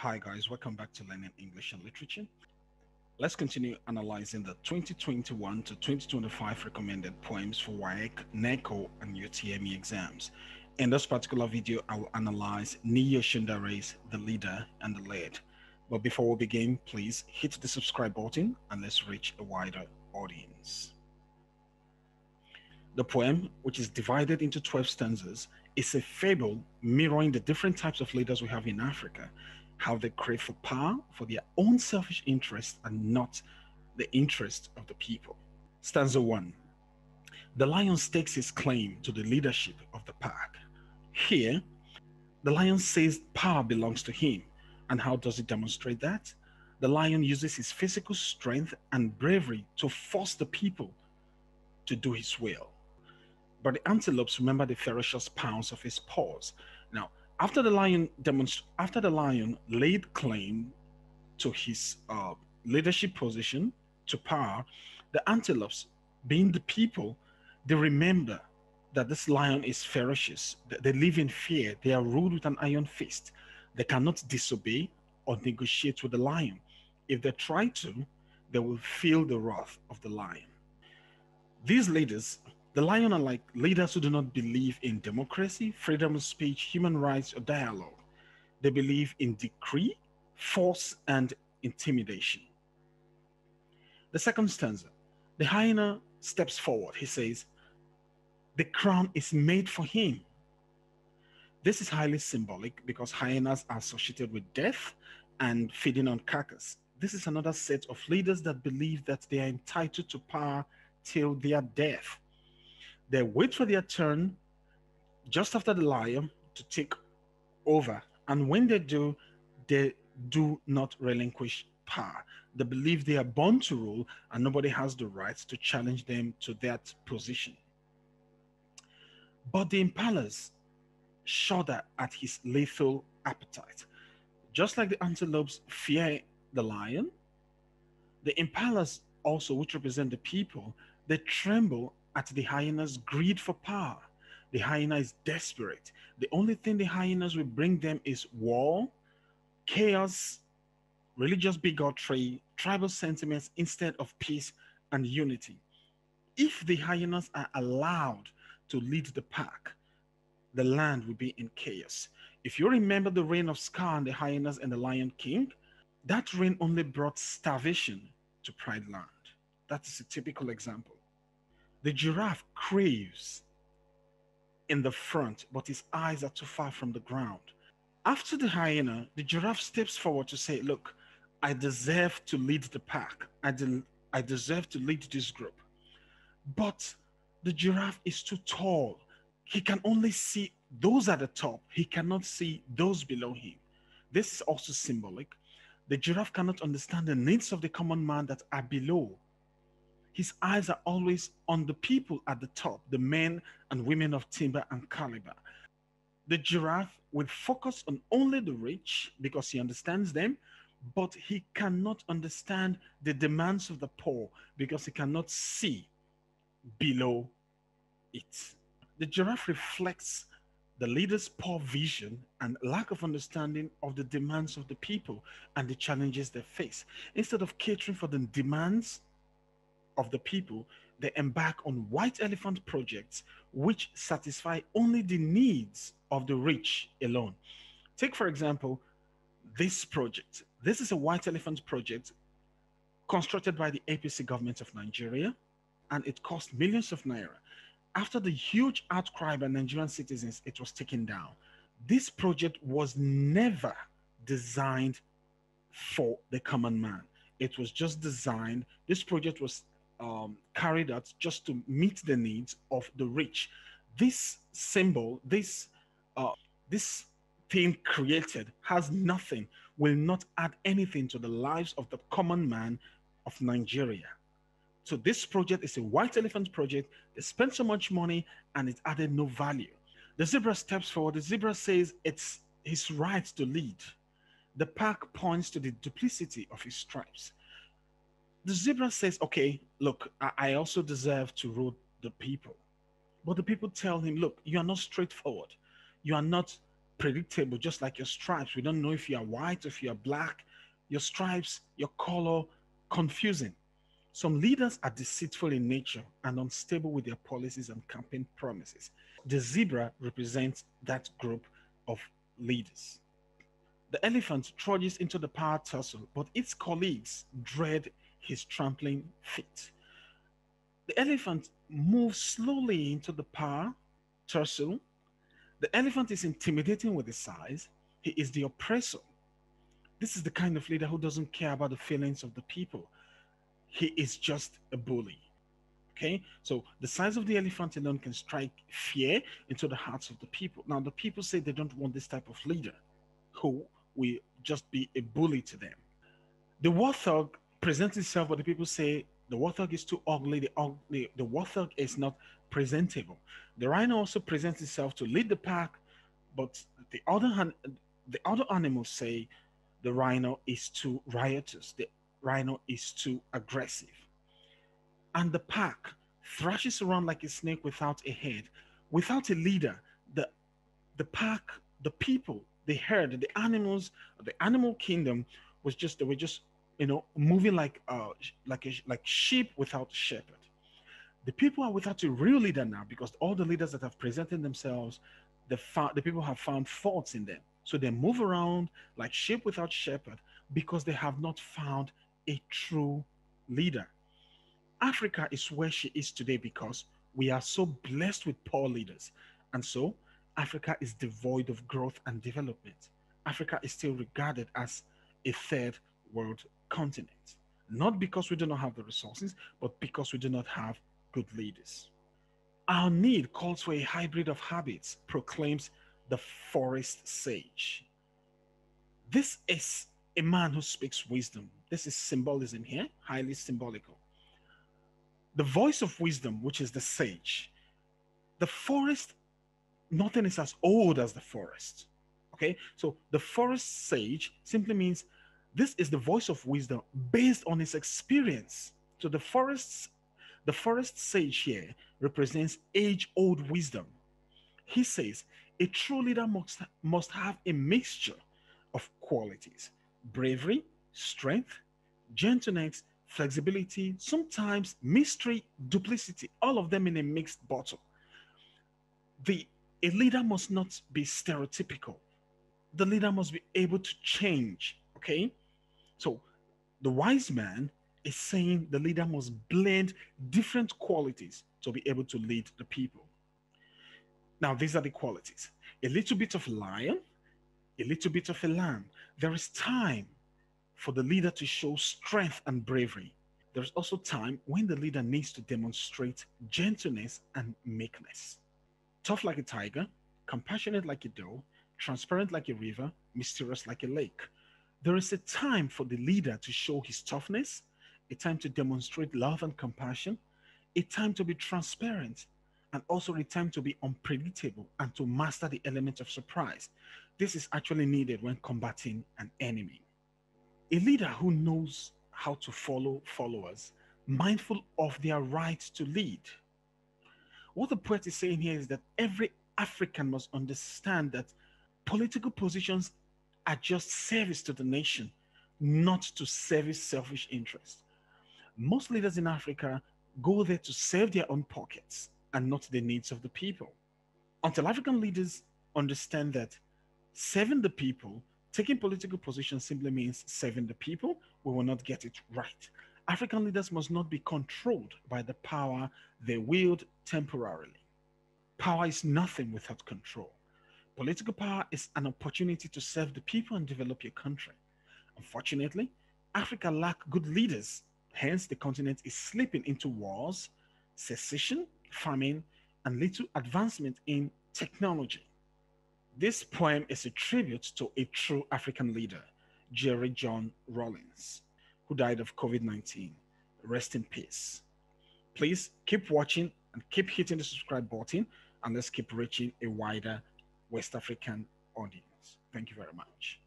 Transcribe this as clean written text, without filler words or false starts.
Hi guys, welcome back to Learning English and Literature. Let's continue analyzing the 2021 to 2025 recommended poems for WAEC, NECO and UTME exams. In this particular video, I will analyze Niyi Osundare's The Leader and the Lead. But before we begin, please hit the subscribe button and let's reach a wider audience. The poem, which is divided into 12 stanzas, is a fable mirroring the different types of leaders we have in Africa, how they crave for power for their own selfish interests and not the interest of the people. Stanza 1. The lion stakes his claim to the leadership of the pack. Here, the lion says power belongs to him. And how does he demonstrate that? The lion uses his physical strength and bravery to force the people to do his will. But the antelopes remember the ferocious pounds of his paws. Now, after the lion laid claim to his leadership position, to power, the antelopes, being the people, they remember that this lion is ferocious. They live in fear. They are ruled with an iron fist. They cannot disobey or negotiate with the lion. If they try to, they will feel the wrath of the lion. These leaders, the lion, are like leaders who do not believe in democracy, freedom of speech, human rights, or dialogue. They believe in decree, force, and intimidation. The second stanza, the hyena steps forward. He says, the crown is made for him. This is highly symbolic because hyenas are associated with death and feeding on carcass. This is another set of leaders that believe that they are entitled to power till their death. They wait for their turn just after the lion to take over. And when they do not relinquish power. They believe they are born to rule and nobody has the right to challenge them to that position. But the impalas shudder at his lethal appetite. Just like the antelopes fear the lion, the impalas also, which represent the people, they tremble at the hyena's greed for power. The hyena is desperate. The only thing the hyenas will bring them is war, chaos, religious bigotry, tribal sentiments instead of peace and unity. If the hyenas are allowed to lead the pack, the land will be in chaos. If you remember the reign of Scar and the hyenas and the Lion King, that reign only brought starvation to Pride Land. That is a typical example. The giraffe craves in the front, but his eyes are too far from the ground. After the hyena, the giraffe steps forward to say, look, I deserve to lead the pack. I deserve to lead this group. But the giraffe is too tall. He can only see those at the top. He cannot see those below him. This is also symbolic. The giraffe cannot understand the needs of the common man that are below. His eyes are always on the people at the top, the men and women of timber and caliber. The giraffe will focus on only the rich because he understands them, but he cannot understand the demands of the poor because he cannot see below it. The giraffe reflects the leader's poor vision and lack of understanding of the demands of the people and the challenges they face. Instead of catering for the demands of the people, they embark on white elephant projects which satisfy only the needs of the rich alone. Take, for example, this project. This is a white elephant project constructed by the APC government of Nigeria, and it cost millions of naira. After the huge outcry by Nigerian citizens, it was taken down. This project was never designed for the common man. It was just designed, this project was carried out just to meet the needs of the rich. This symbol, this thing created has nothing, will not add anything to the lives of the common man of Nigeria. So this project is a white elephant project. They spent so much money and it added no value. The zebra steps forward. The zebra says it's his right to lead. The pack points to the duplicity of his stripes. The zebra says, okay, look, I also deserve to rule the people. But the people tell him, look, you are not straightforward. You are not unpredictable, just like your stripes. We don't know if you are white or if you are black. Your stripes, your color, confusing. Some leaders are deceitful in nature and unstable with their policies and campaign promises. The zebra represents that group of leaders. The elephant trudges into the power tussle, but its colleagues dread his trampling feet. The elephant moves slowly into the power tussle. The elephant is intimidating with his size. He is the oppressor. This is the kind of leader who doesn't care about the feelings of the people. He is just a bully. Okay, so the size of the elephant alone can strike fear into the hearts of the people. Now, the people say they don't want this type of leader who will just be a bully to them. The warthog presents itself, but the people say the warthog is too ugly. The warthog is not presentable. The rhino also presents itself to lead the pack, but the other animals say the rhino is too riotous. The rhino is too aggressive. And the pack thrashes around like a snake without a head, without a leader. The the pack, the people, the herd, the animals, the animal kingdom was just they were just moving like sheep without a shepherd. The people are without a real leader now because all the leaders that have presented themselves, the people have found faults in them. So they move around like sheep without shepherd because they have not found a true leader. Africa is where she is today because we are so blessed with poor leaders. And so Africa is devoid of growth and development. Africa is still regarded as a third world continent. Not because we do not have the resources, but because we do not have good leaders. Our need calls for a hybrid of habits, proclaims the forest sage. This is a man who speaks wisdom. This is symbolism here, highly symbolical. The voice of wisdom, which is the sage. The forest, nothing is as old as the forest. Okay, so the forest sage simply means this is the voice of wisdom based on his experience. So the forest sage here represents age-old wisdom. He says a true leader must have a mixture of qualities: bravery, strength, gentleness, flexibility, sometimes mystery, duplicity, all of them in a mixed bottle. The A leader must not be stereotypical. The leader must be able to change. Okay? So the wise man is saying the leader must blend different qualities to be able to lead the people. Now, these are the qualities: a little bit of a lion, a little bit of a lamb. There is time for the leader to show strength and bravery. There's also time when the leader needs to demonstrate gentleness and meekness. Tough like a tiger, compassionate like a doe, transparent like a river, mysterious like a lake. There is a time for the leader to show his toughness, a time to demonstrate love and compassion, a time to be transparent, and also a time to be unpredictable and to master the element of surprise. This is actually needed when combating an enemy. A leader who knows how to follow followers, mindful of their right to lead. What the poet is saying here is that every African must understand that political positions are just service to the nation, not to service selfish interests. Most leaders in Africa go there to serve their own pockets and not the needs of the people. Until African leaders understand that serving the people, taking political positions simply means serving the people, we will not get it right. African leaders must not be controlled by the power they wield temporarily. Power is nothing without control. Political power is an opportunity to serve the people and develop your country. Unfortunately, Africa lacks good leaders. Hence, the continent is slipping into wars, secession, famine, and little advancement in technology. This poem is a tribute to a true African leader, Jerry John Rawlings, who died of COVID-19. Rest in peace. Please keep watching and keep hitting the subscribe button, and let's keep reaching a wider West African audience. Thank you very much.